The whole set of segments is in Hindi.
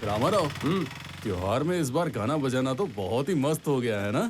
रामाराव, त्योहार में इस बार गाना बजाना तो बहुत ही मस्त हो गया है ना?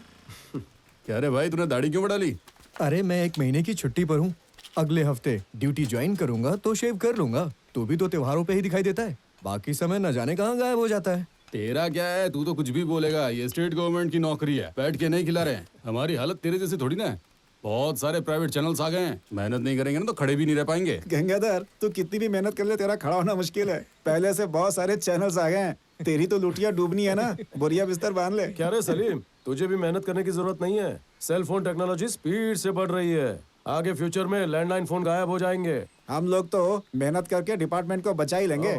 क्या रे भाई, तूने दाढ़ी क्यों बढ़ा ली? अरे मैं 1 महीने की छुट्टी पर हूँ। अगले हफ्ते ड्यूटी ज्वाइन करूंगा तो शेव कर लूंगा। तू भी तो त्योहारों पे ही दिखाई देता है, बाकी समय न जाने कहाँ गायब हो जाता है। तेरा क्या है, तू तो कुछ भी बोलेगा। ये स्टेट गवर्नमेंट की नौकरी है, बैठ के नहीं खिला रहे हैं। हमारी हालत तेरे जैसी थोड़ी ना है। बहुत सारे प्राइवेट चैनल्स आ गए हैं, मेहनत नहीं करेंगे ना तो खड़े भी नहीं रह पाएंगे। गंगाधर, तू कितनी भी मेहनत कर ले, तेरा खड़ा होना मुश्किल है। पहले से बहुत सारे चैनल्स आ गए हैं, तेरी तो लुटिया डूबनी है ना। बोरिया बिस्तर बांध ले। क्या रे सलीम, तुझे भी मेहनत करने की जरूरत नहीं है। सेल फोन टेक्नोलॉजी स्पीड से बढ़ रही है। आगे फ्यूचर में लैंडलाइन फोन गायब हो जाएंगे। हम लोग तो मेहनत करके डिपार्टमेंट को बचा ही लेंगे।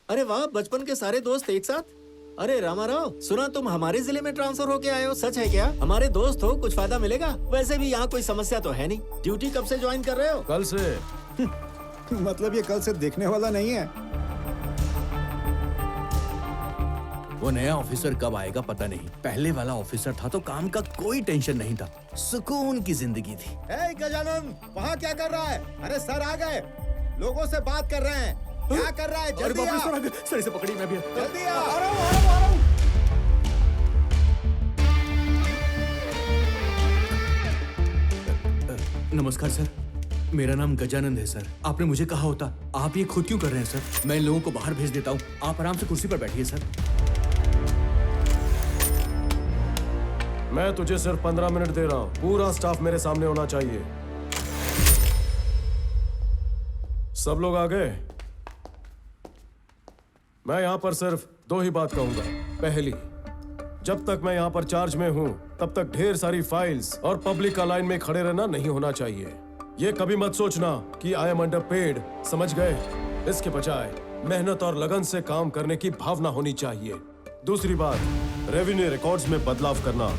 अरे वाह, बचपन के सारे दोस्त एक साथ। अरे रामाराव, सुना तुम हमारे जिले में ट्रांसफर होके आए हो, सच है क्या? हमारे दोस्त हो, कुछ फायदा मिलेगा? वैसे भी यहाँ कोई समस्या तो है नहीं। ड्यूटी कब से ज्वाइन कर रहे हो? कल से। मतलब ये कल से देखने वाला नहीं है। वो नया ऑफिसर कब आएगा पता नहीं। पहले वाला ऑफिसर था तो काम का कोई टेंशन नहीं था, सुकून की जिंदगी थी। गजानन, वहाँ क्या कर रहा है? अरे सर आ गए, लोगों से बात कर रहे हैं। क्या कर रहा है? जल्दी आ। सर से पकड़ी मैं भी। जल्दी आ। नमस्कार सर, मेरा नाम गजानंद है सर। आपने मुझे कहा होता। आप ये खुद क्यों कर रहे हैं सर? मैं इन लोगों को बाहर भेज देता हूँ, आप आराम से कुर्सी पर बैठिए सर। मैं तुझे सिर्फ 15 मिनट दे रहा हूँ। पूरा स्टाफ मेरे सामने होना चाहिए। सब लोग आ गए? मैं यहाँ पर सिर्फ 2 ही बात कहूंगा। पहली, जब तक मैं यहाँ पर चार्ज में हूँ तब तक ढेर सारी फाइल्स और पब्लिक का लाइन में खड़े रहना नहीं होना चाहिए। ये कभी मत सोचना कि आई एम अंडर पेड, समझ गए? इसके बजाय मेहनत और लगन से काम करने की भावना होनी चाहिए। दूसरी बात, रेवेन्यू रिकॉर्ड्स में बदलाव करना,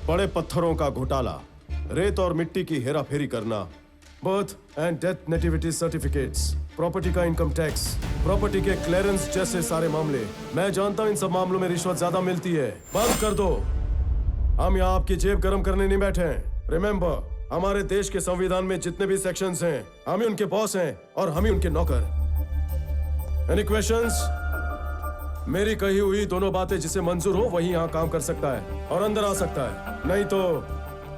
बड़े पत्थरों का घोटाला, रेत और मिट्टी की हेराफेरी करना, birth and death nativity certificates, property का इनकम टैक्स, प्रॉपर्टी के क्लियरेंस जैसे सारे मामले। मैं जानता हूं इन सब मामलों में रिश्वत ज्यादा मिलती है, बंद कर दो। हम यहाँ आपकी जेब गर्म करने नहीं बैठे हैं। रिमेंबर, हमारे देश के संविधान में जितने भी सेक्शंस हैं, हम ही उनके बॉस हैं और हम ही उनके नौकर। Any questions? मेरी कही हुई दोनों बातें जिसे मंजूर हो वही यहाँ काम कर सकता है और अंदर आ सकता है, नहीं तो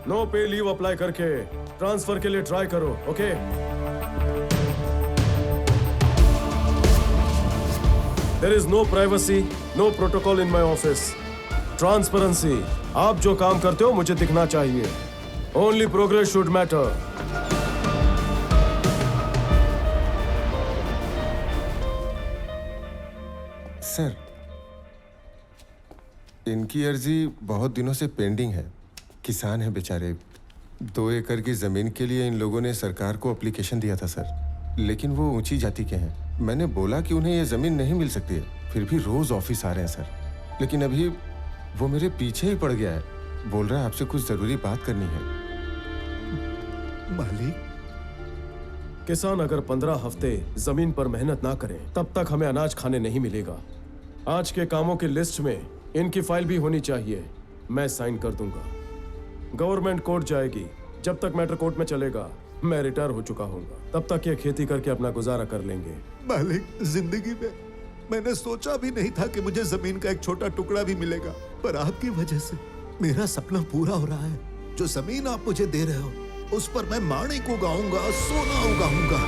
नो पे लीव अप्लाई करके ट्रांसफर के लिए ट्राई करो। Okay? There is no privacy, no protocol in my office. Transparency. आप जो काम करते हो मुझे दिखना चाहिए। Only progress should matter. Sir, इनकी अर्जी बहुत दिनों से पेंडिंग है। किसान है बेचारे। 2 एकड़ की जमीन के लिए इन लोगों ने सरकार को एप्लीकेशन दिया था सर, लेकिन वो ऊंची जाति के हैं। मैंने बोला कि उन्हें ये जमीन नहीं मिल सकती है, फिर भी रोज ऑफिस आ रहे हैं सर। लेकिन अभी वो मेरे पीछे ही पड़ गया है, बोल रहा है आपसे कुछ जरूरी बात करनी है। मालिक, किसान अगर 15 हफ्ते जमीन पर मेहनत ना करें तब तक हमें अनाज खाने नहीं मिलेगा। आज के कामों की लिस्ट में इनकी फाइल भी होनी चाहिए। मैं साइन कर दूंगा। गवर्नमेंट कोर्ट जाएगी। जब तक मैटर कोर्ट में चलेगा मैं रिटायर हो चुका हूँगा। तब तक ये खेती करके अपना गुजारा कर लेंगे। मालिक, जिंदगी में मैंने सोचा भी नहीं था कि मुझे जमीन का एक छोटा टुकड़ा भी मिलेगा, पर आपकी वजह से मेरा सपना पूरा हो रहा है। जो जमीन आप मुझे दे रहे हो उस पर मैं माणिक उगाऊंगा, सोना उगाऊंगा।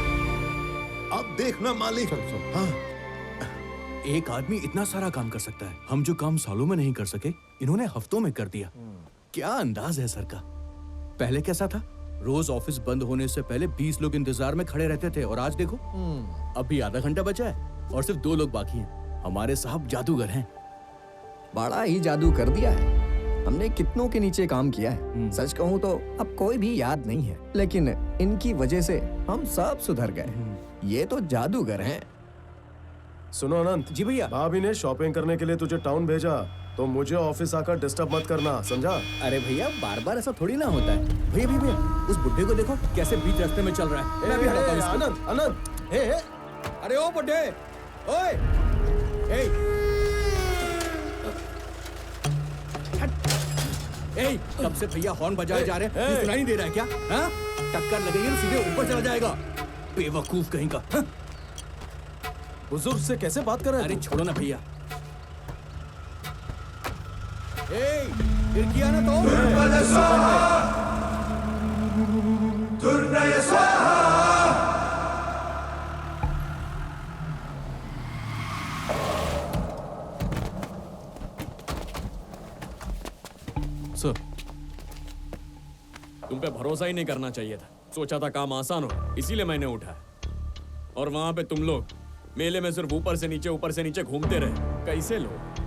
आप देखना मालिक। हाँ, एक आदमी इतना सारा काम कर सकता है। हम जो काम सालों में नहीं कर सके, इन्होंने हफ्तों में कर दिया। क्या अंदाज है सर का। पहले कैसा था? रोज ऑफिस बंद होने से पहले 20 लोग इंतजार में खड़े रहते थे, और आज देखो अभी आधा घंटा बचा है और सिर्फ 2 लोग बाकी हैं। हमारे साहब जादूगर हैं। बड़ा ही जादू कर दिया है। हमने कितनों के नीचे काम किया है, सच कहूँ तो अब कोई भी याद नहीं है, लेकिन इनकी वजह से हम सब सुधर गए। ये तो जादूगर हैं। सुनो अनंत जी भैया। भाभी ने शॉपिंग करने के लिए तुझे टाउन भेजा, तो मुझे ऑफिस आकर डिस्टर्ब मत करना, समझा? अरे भैया, बार बार ऐसा थोड़ी ना होता है। भैया भैया, उस बुड्ढे को देखो कैसे बीच रास्ते में चल रहा है। मैं भी हटाता हूं इसको। अनंत, अनंत, हे, अरे ओ बुड्ढे, ओए, ए, कब से भैया हॉर्न बजाए जा रहे हैं, ये सुनाई नहीं दे रहा है क्या? हाँ? टक्कर लगेगी तो सीधे ऊपर चला जाएगा, बेवकूफ कहीं का। हाँ? बुजुर्ग से कैसे बात कर रहे हैं? अरे छोड़ो ना भैया, फिर किया ना तो सर तुम पे भरोसा ही नहीं करना चाहिए था। सोचा था काम आसान हो, इसीलिए मैंने उठाया। और वहां पे तुम लोग मेले में सिर्फ ऊपर से नीचे घूमते रहे। कैसे लोग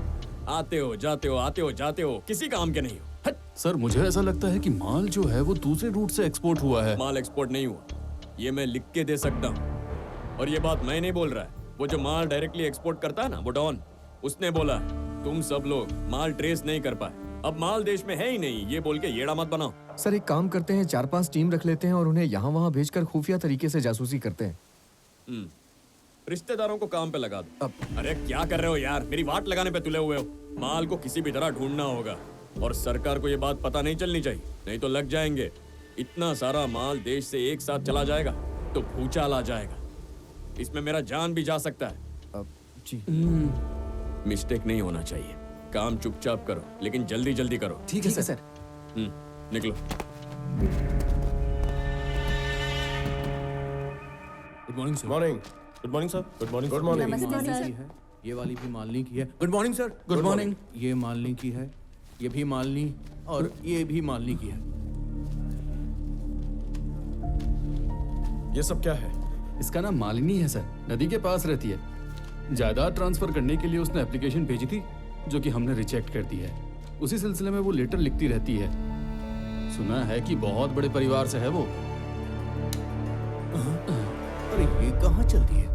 आते हो जाते हो, आते हो जाते हो, किसी काम के नहीं हो। हट! सर मुझे ऐसा लगता है कि माल जो है वो दूसरे रूट से एक्सपोर्ट हुआ है। माल एक्सपोर्ट नहीं हुआ, ये मैं लिख के दे सकता हूँ। और ये बात मैं नहीं बोल रहा है, वो जो माल डायरेक्टली एक्सपोर्ट करता है ना, वो डॉन, उसने बोला तुम सब लोग माल ट्रेस नहीं कर पाए, अब माल देश में है ही नहीं, ये बोल के येड़ा मत बनाओ। सर एक काम करते हैं, 4-5 टीम रख लेते हैं और उन्हें यहाँ वहाँ भेजकर खुफिया तरीके से जासूसी करते हैं। रिश्तेदारों को काम पे लगा दो। अरे क्या कर रहे हो यार, मेरी वाट लगाने पे तुले हुए हो। माल को किसी भी तरह ढूंढना होगा और सरकार को ये बात पता नहीं चलनी चाहिए, नहीं तो लग जाएंगे। इतना सारा माल देश से एक साथ चला जाएगा तो भूचाल आ जाएगा, इसमें मेरा जान भी जा सकता है। जी मिस्टेक नहीं होना चाहिए। काम चुपचाप करो, लेकिन जल्दी जल्दी करो। ठीक है सर। निकलो। Good morning sir. Morning. Good morning sir. Good morning. Good morning. ये वाली भी मालनी की है। Good morning sir. Good morning. ये मालनी की है, ये भी मालनी और ये भी मालनी की है। ये सब क्या है? इसका नाम मालिनी है सर, नदी के पास रहती है। जायदाद ट्रांसफर करने के लिए उसने एप्लीकेशन भेजी थी जो कि हमने रिजेक्ट कर दी है। उसी सिलसिले में वो लेटर लिखती रहती है। सुना है कि बहुत बड़े परिवार से है वो। अरे ये कहाँ चलती है?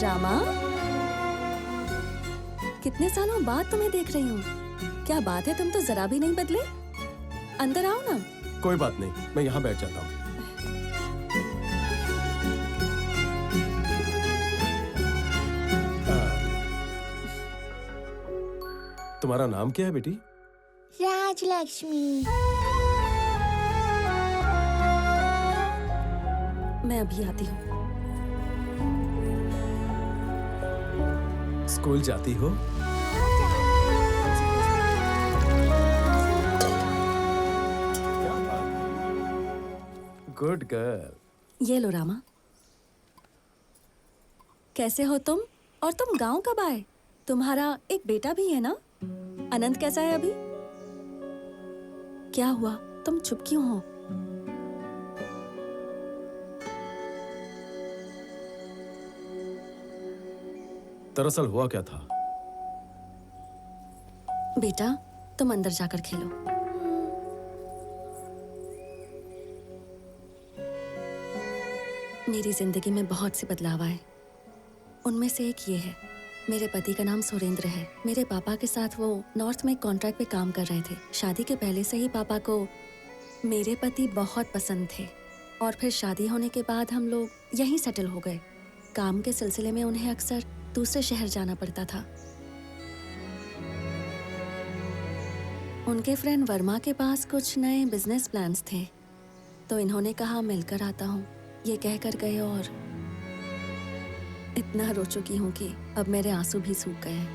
रामा, कितने सालों बाद तुम्हें देख रही हूँ। क्या बात है, तुम तो जरा भी नहीं बदले। अंदर आओ ना। कोई बात नहीं, मैं यहाँ बैठ जाता हूँ। तुम्हारा नाम क्या है बेटी? राजलक्ष्मी। मैं अभी आती हूँ। स्कूल जाती हो? Good girl. ये लो रामा। कैसे हो तुम? और तुम गांव कब आए? तुम्हारा एक बेटा भी है ना? अनंत कैसा है अभी? क्या हुआ, तुम चुप क्यों हो? दरअसल हुआ क्या था? बेटा तुम अंदर जाकर खेलो। मेरी जिंदगी में बहुत से बदलाव आए। उनमें से एक ये है, मेरे पति का नाम सुरेंद्र है। मेरे पापा के साथ वो नॉर्थ में कॉन्ट्रैक्ट पे काम कर रहे थे। शादी के पहले से ही पापा को मेरे पति बहुत पसंद थे और फिर शादी होने के बाद हम लोग यहीं सेटल हो गए। काम के सिलसिले में उन्हें अक्सर दूसरे शहर जाना पड़ता था। उनके फ्रेंड वर्मा के पास कुछ नए बिजनेस प्लान्स थे, तो इन्होंने कहा मिलकर आता हूँ। ये कहकर गए और इतना रो चुकी हूँ कि अब मेरे आंसू भी सूख गए हैं।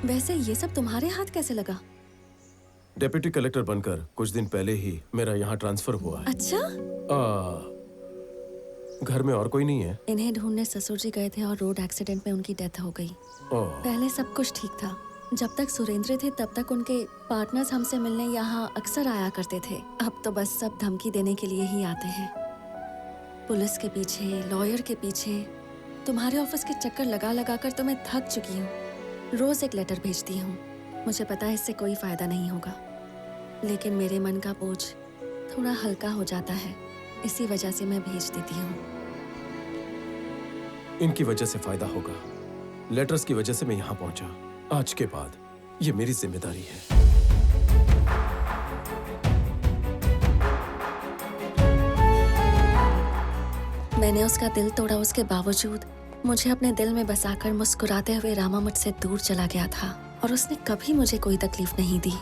वैसे ये सब तुम्हारे हाथ कैसे लगा? डेप्यूटी कलेक्टर बनकर कुछ दिन पहले ही मेरा यहाँ ट्रांसफर हुआ है। अच्छा? घर में और कोई नहीं है? इन्हें ढूंढने ससुर जी गए थे और रोड एक्सीडेंट में उनकी डेथ हो गई। पहले सब कुछ ठीक था। जब तक सुरेंद्र थे तब तक उनके पार्टनर्स हमसे मिलने यहाँ अक्सर आया करते थे। अब तो बस सब धमकी देने के लिए ही आते हैं। पुलिस के पीछे, लॉयर के पीछे, तुम्हारे ऑफिस के चक्कर लगा लगा कर तो मैं थक चुकी हूँ। रोज एक लेटर भेजती हूँ। मुझे पता है इससे कोई फायदा नहीं होगा, लेकिन मेरे मन का बोझ थोड़ा हल्का हो जाता है। इसी वजह से मैं भेज देती हूँ। इनकी वजह से फायदा होगा। लेटर्स की वजह से मैं यहाँ पहुंचा। आज के बाद ये मेरी जिम्मेदारी है। मैंने उसका दिल तोड़ा, उसके बावजूद मुझे अपने दिल में बसाकर मुस्कुराते हुए रामा मुझसे दूर चला गया था और उसने कभी मुझे कोई तकलीफ नहीं दी।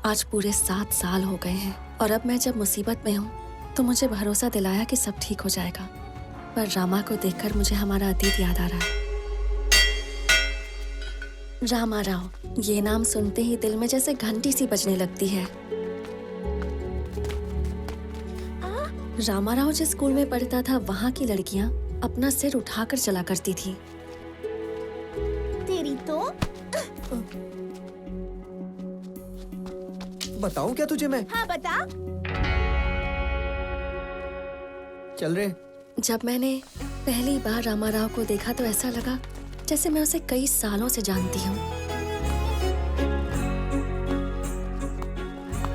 आज पूरे 7 साल हो गए हैं और अब मैं जब मुसीबत में हूँ तो मुझे भरोसा दिलाया कि सब ठीक हो जाएगा। पर रामा को देखकर मुझे हमारा अतीत याद आ रहा है। रामा राव, ये नाम सुनते ही दिल में जैसे घंटी सी बजने लगती है। रामा राव जिस स्कूल में पढ़ता था वहाँ की लड़कियाँ अपना सिर उठाकर चला करती थी। तेरी तो बताऊं क्या तुझे मैं? हाँ बता। चल रे। जब मैंने पहली बार रामा राव को देखा तो ऐसा लगा जैसे मैं उसे कई सालों से जानती हूँ।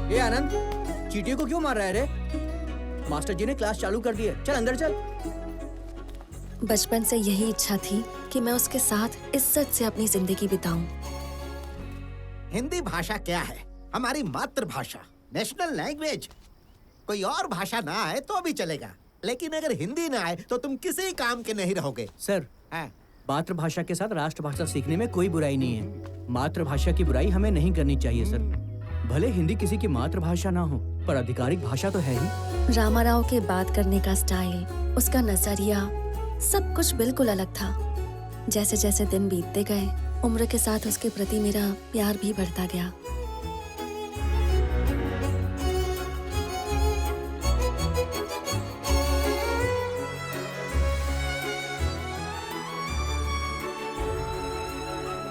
ए आनंद, चींटियों को क्यों मार रहा है रे? मास्टर जी ने क्लास चालू कर दी है, चल अंदर चल। बचपन से यही इच्छा थी कि मैं उसके साथ इज्जत से अपनी जिंदगी बिताऊं। हिंदी भाषा क्या है? हमारी मातृभाषा, नेशनल लैंग्वेज। कोई और भाषा ना आए तो भी चलेगा, लेकिन अगर हिंदी ना आए तो तुम किसी काम के नहीं रहोगे। सर, मातृभाषा के साथ राष्ट्रभाषा सीखने में कोई बुराई नहीं है। मातृभाषा की बुराई हमें नहीं करनी चाहिए सर। भले हिंदी किसी की मातृभाषा ना हो, पर आधिकारिक भाषा तो है ही। रामा राव के बात करने का स्टाइल, उसका नजरिया, सब कुछ बिल्कुल अलग था। जैसे जैसे दिन बीतते गए, उम्र के साथ उसके प्रति मेरा प्यार भी बढ़ता गया।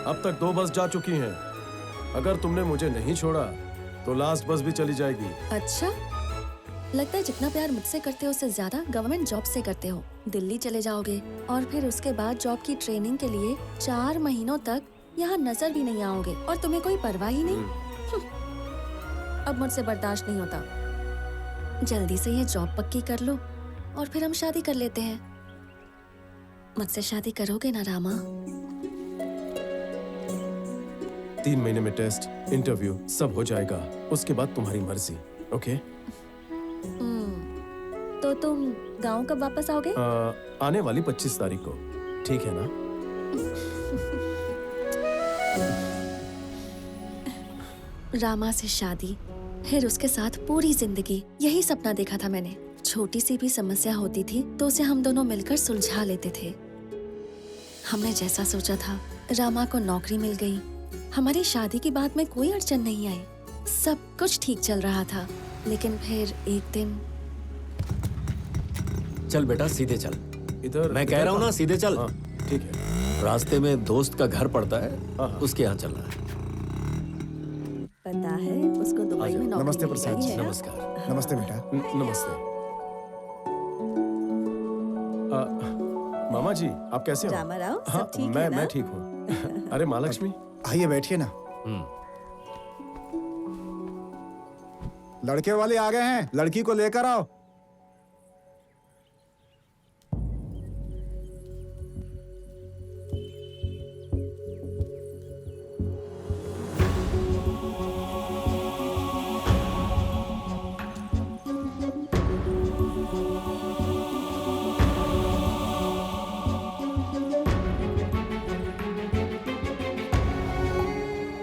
अब तक 2 बस जा चुकी हैं। अगर तुमने मुझे नहीं छोड़ा तो लास्ट बस भी चली जाएगी। अच्छा, लगता है जितना प्यार मुझसे करते हो उससे ज्यादा गवर्नमेंट जॉब से करते हो। दिल्ली चले जाओगे और फिर उसके बाद जॉब की ट्रेनिंग के लिए 4 महीनों तक यहाँ नजर भी नहीं आओगे और तुम्हें कोई परवाह ही नहीं। अब मुझसे बर्दाश्त नहीं होता। जल्दी से ये जॉब पक्की कर लो और फिर हम शादी कर लेते हैं। मुझसे शादी करोगे ना रामा? 3 महीने में टेस्ट, इंटरव्यू सब हो जाएगा। उसके बाद तुम्हारी मर्जी। ओके? तो तुम गांव कब वापस आओगे? आने वाली 25 तारीख को। ठीक है ना? रामा से शादी, फिर उसके साथ पूरी जिंदगी, यही सपना देखा था मैंने। छोटी सी भी समस्या होती थी तो उसे हम दोनों मिलकर सुलझा लेते थे। हमने जैसा सोचा था, रामा को नौकरी मिल गई। हमारी शादी की बात में कोई अड़चन नहीं आई। सब कुछ ठीक चल रहा था। लेकिन फिर एक दिन। चल बेटा, सीधे चल। इधर मैं कह रहा हूँ ना, सीधे चल। ठीक है। रास्ते में दोस्त का घर पड़ता है, उसके यहाँ चलना है। पता है उसको दुबई में नौकरी नमस्ते मिल प्रसाद गई जी। है। नमस्कार। नमस्ते बेटा। नमस्ते। मामा जी, आप कैसे हो? रामा राव, हाँ, सब ठीक है ना? मैं ठीक हूँ। अरे महालक्ष्मी, आइए बैठिए ना। लड़के वाले आ गए हैं, लड़की को लेकर आओ।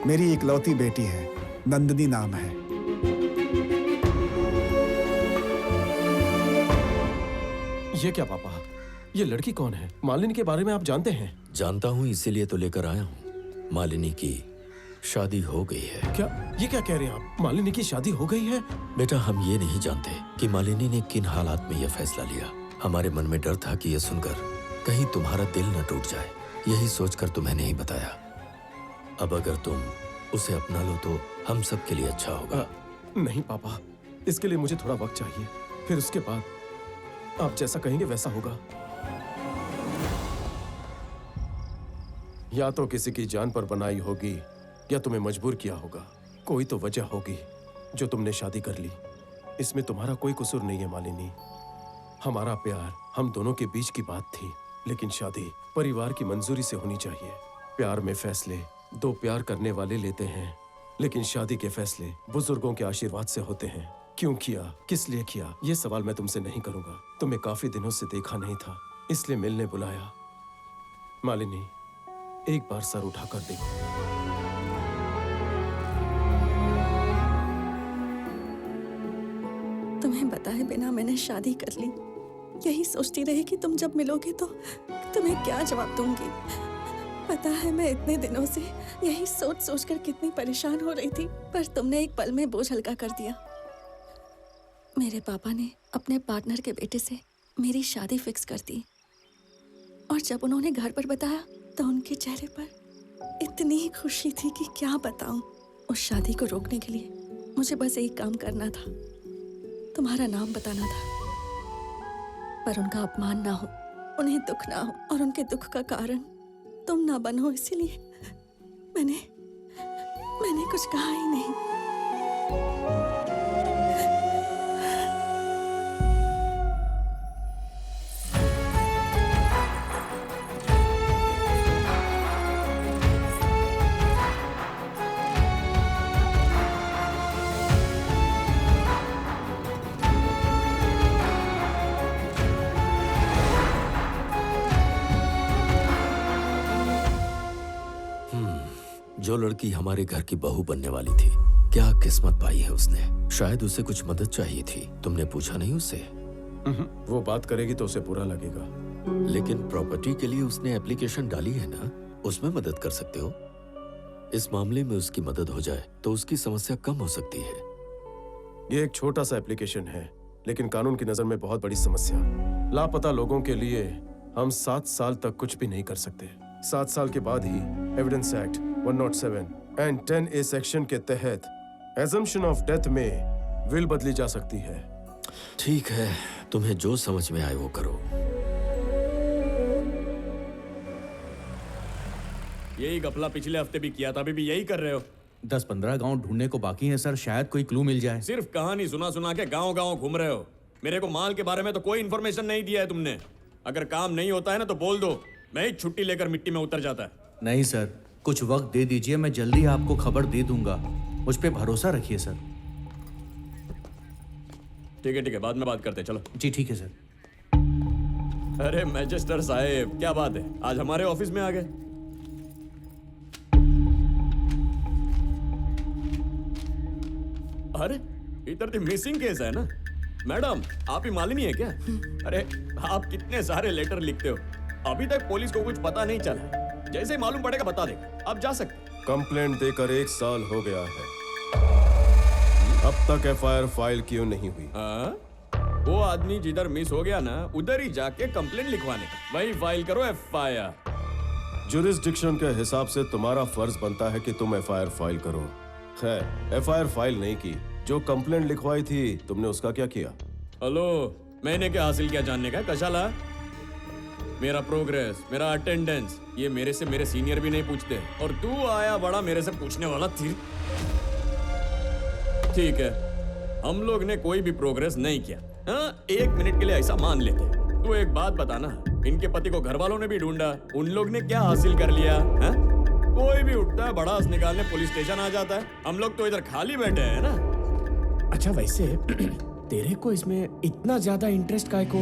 मेरी इकलौती बेटी है, नंदिनी नाम है। ये क्या पापा? ये लड़की कौन है? मालिनी के बारे में आप जानते हैं? जानता हूँ, इसीलिए तो लेकर आया हूँ। मालिनी की शादी हो गई है। क्या? ये क्या कह रहे हैं आप? मालिनी की शादी हो गई है? बेटा, हम ये नहीं जानते कि मालिनी ने किन हालात में यह फैसला लिया। हमारे मन में डर था कि यह सुनकर कहीं तुम्हारा दिल न टूट जाए, यही सोचकर तुम्हें नहीं बताया। अब अगर तुम उसे अपना लो तो हम सब के लिए अच्छा होगा। नहीं पापा, इसके लिए मुझे थोड़ा वक्त चाहिए। फिर उसके बाद आप जैसा कहेंगे वैसा होगा। या तो किसी की जान पर बनाई होगी या तुम्हें मजबूर किया होगा। कोई तो वजह होगी जो तुमने शादी कर ली। इसमें तुम्हारा कोई कसूर नहीं है मालिनी। हमारा प्यार हम दोनों के बीच की बात थी, लेकिन शादी परिवार की मंजूरी से होनी चाहिए। प्यार में फैसले 2 प्यार करने वाले लेते हैं, लेकिन शादी के फैसले बुजुर्गों के आशीर्वाद से होते हैं। क्यों किया, किस लिए किया, ये सवाल मैं तुमसे नहीं करूंगा। तुम्हें काफी दिनों से देखा नहीं था, इसलिए मिलने बुलाया। मालिनी, एक बार सर उठाकर देखो। तुम्हें बताए बिना मैंने शादी कर ली। यही सोचती रही कि तुम जब मिलोगे तो तुम्हें क्या जवाब दूंगी। पता है मैं इतने दिनों से यही सोच सोच कर कितनी परेशान हो रही थी, पर तुमने एक पल में बोझ हल्का कर दिया। मेरे पापा ने अपने पार्टनर के बेटे से मेरी शादी फिक्स कर दी, और जब उन्होंने घर पर बताया तो उनके चेहरे पर इतनी खुशी थी कि क्या बताऊं। उस शादी को रोकने के लिए मुझे बस एक काम करना था, तुम्हारा नाम बताना था, पर उनका अपमान ना हो, उन्हें दुख ना हो, और उनके दुख का कारण तुम ना बनो, इसीलिए मैंने कुछ कहा ही नहीं। जो लड़की हमारे घर की बहू बनने वाली थी, क्या किस्मत पाई है उसने। शायद उसे कुछ मदद चाहिए थी, तुमने पूछा नहीं उससे? वो बात करेगी तो उसे बुरा लगेगा। लेकिन प्रॉपर्टी के लिए उसने एप्लीकेशन डाली है ना, उसमें मदद कर सकते हो। इस मामले में उसकी मदद हो जाए तो उसकी समस्या कम हो सकती है। ये एक छोटा सा एप्लीकेशन है, लेकिन कानून की नजर में बहुत बड़ी समस्या। लापता लोगों के लिए हम 7 साल तक कुछ भी नहीं कर सकते। 7 साल के बाद ही evidence act 107 and 10A section के तहत एजम्पशन ऑफ डेथ में विल बदली जा सकती है। ठीक है, तुम्हें जो समझ में आए वो करो। यही गफला पिछले हफ्ते भी किया था, अभी भी यही कर रहे हो। 10-15 गांव ढूंढने को बाकी है सर, शायद कोई क्लू मिल जाए। सिर्फ कहानी सुना सुना के गांव गांव घूम रहे हो। मेरे को माल के बारे में तो कोई इन्फॉर्मेशन नहीं दिया है तुमने। अगर काम नहीं होता है ना तो बोल दो, मैं ही छुट्टी लेकर मिट्टी में उतर जाता है। नहीं सर, कुछ वक्त दे दीजिए, मैं जल्दी आपको खबर दे दूंगा। मुझ पे भरोसा रखिए सर। ठीक है, बाद में बात करते हैं, चलो। जी ठीक है सर। अरे मैजिस्टर साहब, क्या बात है, आज हमारे ऑफिस में आ गए। अरे इधर तो मिसिंग केस है ना। मैडम, आप ही मालिनी है क्या? अरे आप कितने सारे लेटर लिखते हो, अभी तक पुलिस को कुछ पता नहीं चला। जैसे ही मालूम पड़ेगा बता देगा, आप जा सकते। कंप्लेंट देकर 1 साल हो गया है, अब तक FIR फाइल क्यों नहीं हुई? वो आदमी जिधर मिस हो गया ना, उधर ही जाके कंप्लेंट लिखवाने का, वही फाइल करो FIR। जुरिस्डिक्शन के हिसाब से तुम्हारा फर्ज बनता है कि तुम FIR फाइल करो। खैर, FIR फाइल नहीं की, जो कंप्लेंट लिखवाई थी तुमने उसका क्या किया? हेलो, मैंने क्या हासिल किया जानने का? कशाला? मेरा प्रोग्रेस, मेरा अटेंडेंस, ये मेरे से मेरे सीनियर भी नहीं पूछते, और तू आया बड़ा मेरे से पूछने वाला थी। ठीक है, हम लोग ने कोई भी प्रोग्रेस नहीं किया। हाँ, 1 मिनट के लिए ऐसा मान लेते। तू एक बात बताना, इनके पति को घर वालों ने भी ढूंढा, उन लोग ने क्या हासिल कर लिया? हाँ? कोई भी उठता है भड़ास निकालने पुलिस स्टेशन आ जाता है, हम लोग तो इधर खाली बैठे हैं ना। अच्छा वैसे तेरे को इसमें इतना ज्यादा इंटरेस्ट काहे को?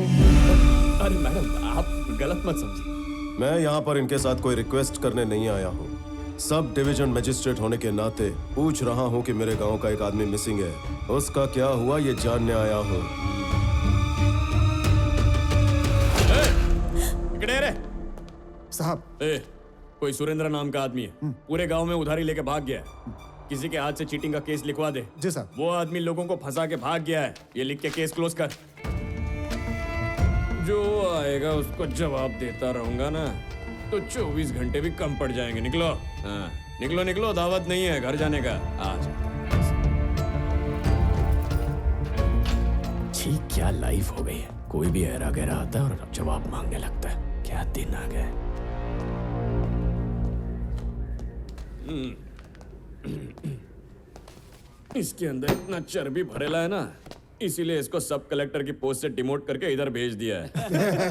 अरे मैडम, आप गलत मत समझिए। मैं यहाँ पर इनके साथ कोई रिक्वेस्ट करने नहीं आया हूँ। सब डिवीजन मजिस्ट्रेट होने के नाते पूछ रहा हूँ कि मेरे गांव का एक आदमी मिसिंग है, उसका क्या हुआ ये जानने आया हूँ। साहब, कोई सुरेंद्र नाम का आदमी है, पूरे गांव में उधारी लेके भाग गया है। किसी के हाथ से चीटिंग का केस लिखवा दे। जी साहब। वो आदमी लोगों को फंसा के भाग गया है, ये लिख के केस क्लोज कर। जो आएगा उसको जवाब देता रहूंगा ना तो 24 घंटे भी कम पड़ जाएंगे। निकलो, हाँ निकलो निकलो, दावत नहीं है घर जाने का। आज ठीक क्या लाइफ हो गई है, कोई भी ऐरा गहरा आता है और जवाब मांगने लगता है। क्या दिन आ गए। इसके अंदर इतना चर्बी भरेला है ना, इसीलिए इसको सब कलेक्टर की पोस्ट से डिमोट करके इधर भेज दिया है।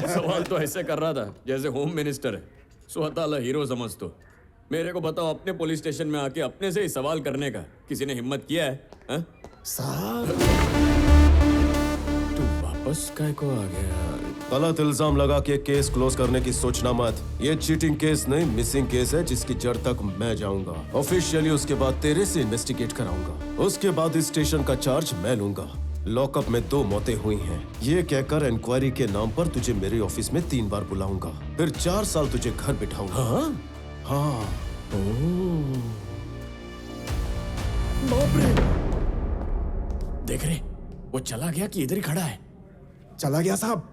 सवाल तो ऐसे कर रहा था जैसे होम मिनिस्टर है, स्वतः हीरो समझ। तो मेरे को बताओ, अपने पुलिस स्टेशन में आके अपने से ही सवाल करने का किसी ने हिम्मत किया है? साहब बस काय को आ गया। गलत इल्जाम लगा के केस क्लोज करने की सोचना मत। ये चीटिंग केस नहीं, मिसिंग केस है जिसकी जड़ तक मैं जाऊंगा ऑफिशियली। उसके बाद तेरे से इन्वेस्टिगेट कराऊंगा। उसके बाद इस स्टेशन का चार्ज मैं लूंगा। लॉकअप में 2 मौतें हुई हैं। ये कहकर इंक्वायरी के नाम पर तुझे मेरे ऑफिस में 3 बार बुलाऊंगा, फिर 4 साल तुझे घर बिठाऊंगा। हाँ। बाप रे, देख रहे वो चला गया कि इधर ही खड़ा है? चला गया साहब।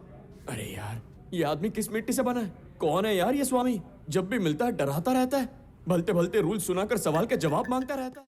अरे यार, ये आदमी किस मिट्टी से बना है? कौन है यार ये स्वामी? जब भी मिलता है डराता रहता है, भलते भलते रूल सुनाकर सवाल के जवाब मांगता रहता है।